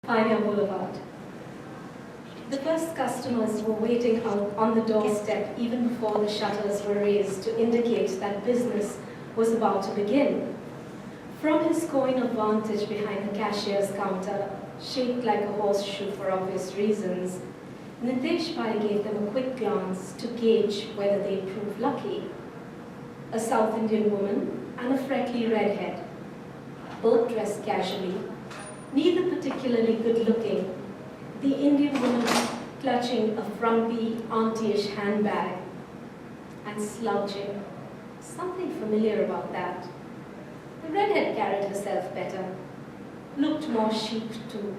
Pioneer Boulevard. The first customers were waiting out on the doorstep even before the shutters were raised to indicate that business was about to begin. From his coign of vantage behind the cashier's counter, shaped like a horseshoe for obvious reasons, Nitesh Pai gave them a quick glance to gauge whether they'd prove lucky. A South Indian woman and a freckly redhead, both dressed casually, neither particularly good-looking, the Indian woman clutching a frumpy, auntie-ish handbag and slouching. Something familiar about that. The redhead carried herself better, looked more chic too,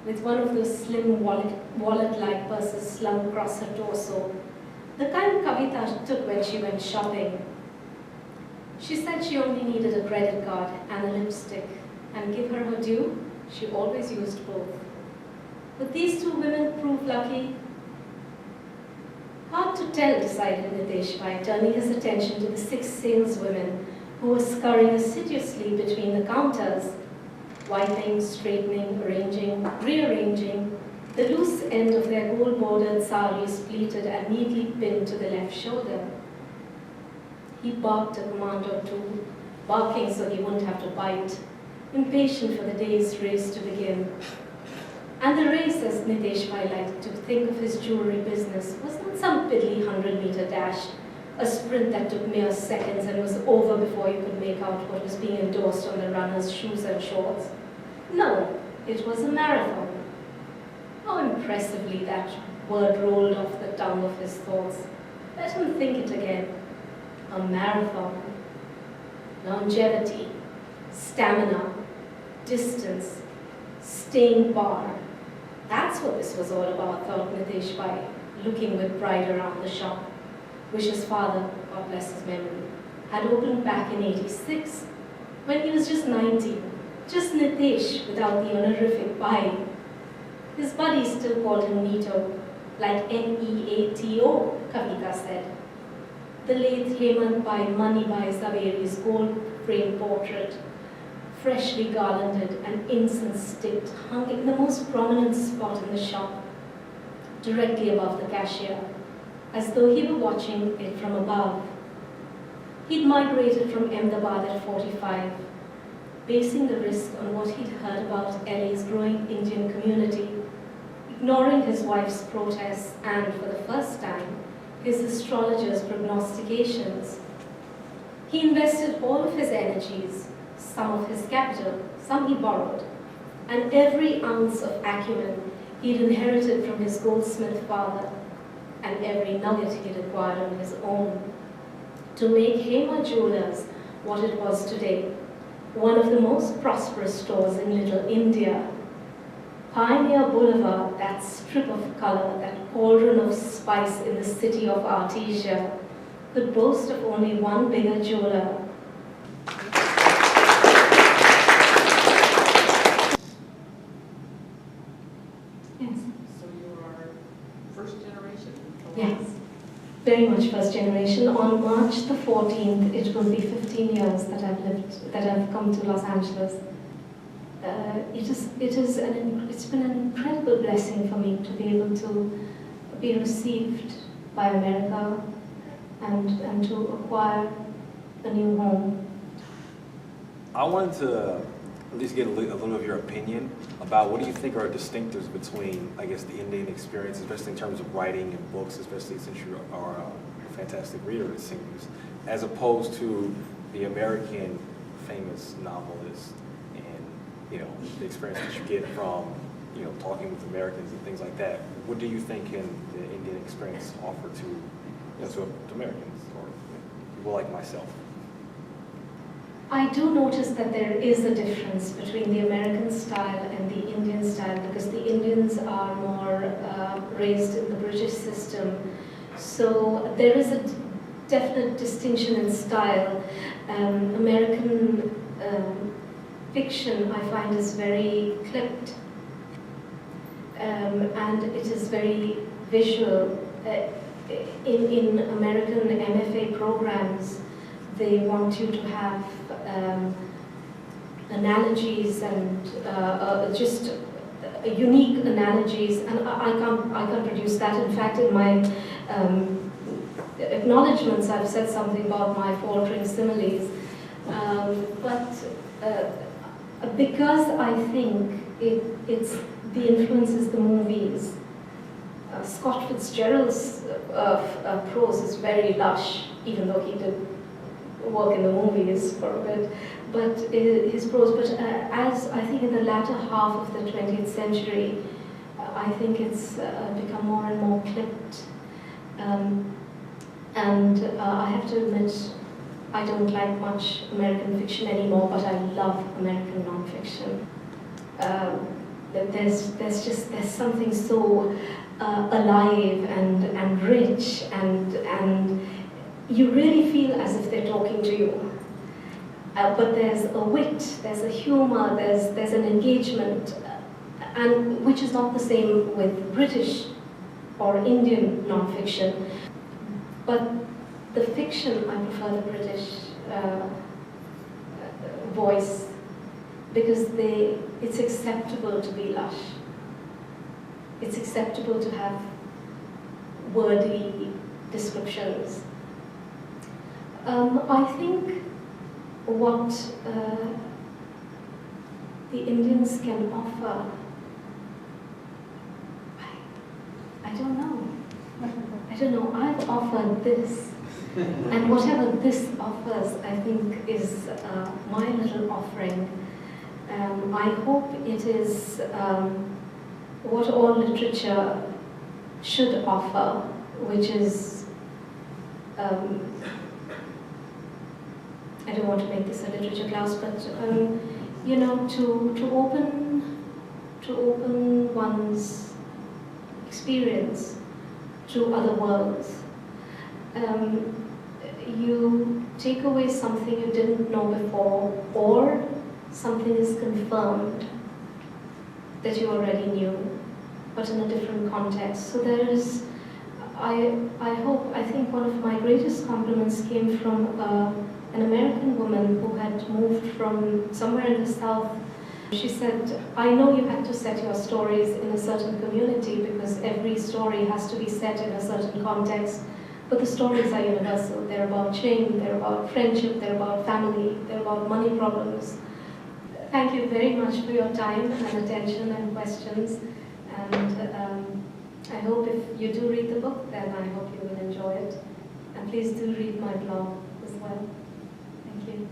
with one of those slim wallet-like purses slung across her torso, the kind Kavita took when she went shopping. She said she only needed a credit card and a lipstick, and give her her due, she always used both. Would these two women prove lucky? Hard to tell, decided Nitesh Pai, turning his attention to the 6 saleswomen who were scurrying assiduously between the counters, wiping, straightening, arranging, rearranging, the loose end of their gold-bordered saris pleated and neatly pinned to the left shoulder. He barked a command or two, barking so he wouldn't have to bite, impatient for the day's race to begin. And the race, as Nitesh Pai liked to think of his jewelry business, was not some piddly 100-meter dash, a sprint that took mere seconds and was over before you could make out what was being endorsed on the runner's shoes and shorts. No, it was a marathon. How impressively that word rolled off the tongue of his thoughts. Let him think it again. A marathon. Longevity, stamina, distance, staying power. That's what this was all about, thought Nitesh Pai, looking with pride around the shop, which his father, God bless his memory, had opened back in '86, when he was just 19, just Nitesh without the honorific Pai. His buddies still called him Neato, like N-E-A-T-O, Kavita said. The late Hemant Pai Manibai Zaveri's gold-framed portrait, freshly garlanded and incense-tipped, hung in the most prominent spot in the shop, directly above the cashier, as though he were watching it from above. He'd migrated from Ahmedabad at 45, basing the risk on what he'd heard about LA's growing Indian community, ignoring his wife's protests and, for the first time, his astrologer's prognostications. He invested all of his energies, some of his capital, some he borrowed, and every ounce of acumen he'd inherited from his goldsmith father, and every nugget he'd acquired on his own, to make Hema Jewelers what it was today, one of the most prosperous stores in Little India. Pioneer Boulevard, that strip of color, that cauldron of spice in the city of Artesia, could boast of only one bigger jeweler. Yes. So you are first generation? Yes, very much first generation. On March the 14th, it will be 15 years that I've come to Los Angeles. It's been an incredible blessing for me to be able to be received by America and to acquire a new home. I wanted to at least get a little of your opinion about what do you think are distinctives between, I guess, the Indian experience, especially in terms of writing and books, especially since you are a fantastic reader, it seems, as opposed to the American famous novelist and, you know, the experience that you get from, you know, talking with Americans and things like that. What do you think can the Indian experience offer to, you know, to Americans or people like myself? I do notice that there is a difference between the American style and the Indian style, because the Indians are more raised in the British system. So there is a definite distinction in style. American fiction, I find, is very clipped, and it is very visual. In American MFA programs, they want you to have analogies and just unique analogies, and I can't produce that. In fact, in my acknowledgements, I've said something about my faltering similes. But because I think it's the influences the movies. Scott Fitzgerald's prose is very lush, even though he did work in the movies for a bit. But his prose, as I think in the latter half of the 20th century, I think it's become more and more clipped. And I have to admit, I don't like much American fiction anymore, but I love American nonfiction. There's something so alive and rich, and you really feel as if they're talking to you. But there's a wit, there's a humor, there's an engagement, and which is not the same with British or Indian nonfiction. But the fiction, I prefer the British voice, because it's acceptable to be lush. It's acceptable to have wordy descriptions. I think what the Indians can offer, I don't know. I don't know. I've offered this, and whatever this offers, I think is my little offering. I hope it is what all literature should offer, which is, I don't want to make this a literature class, but you know, to open one's experience to other worlds. You take away something you didn't know before, or something is confirmed that you already knew, but in a different context. So there is, I think one of my greatest compliments came from an American woman who had moved from somewhere in the South. She said, I know you had to set your stories in a certain community because every story has to be set in a certain context, but the stories are universal. They're about shame, they're about friendship, they're about family, they're about money problems. Thank you very much for your time and attention and questions. And I hope if you do read the book, then I hope you will enjoy it. And please do read my blog as well. Thank you.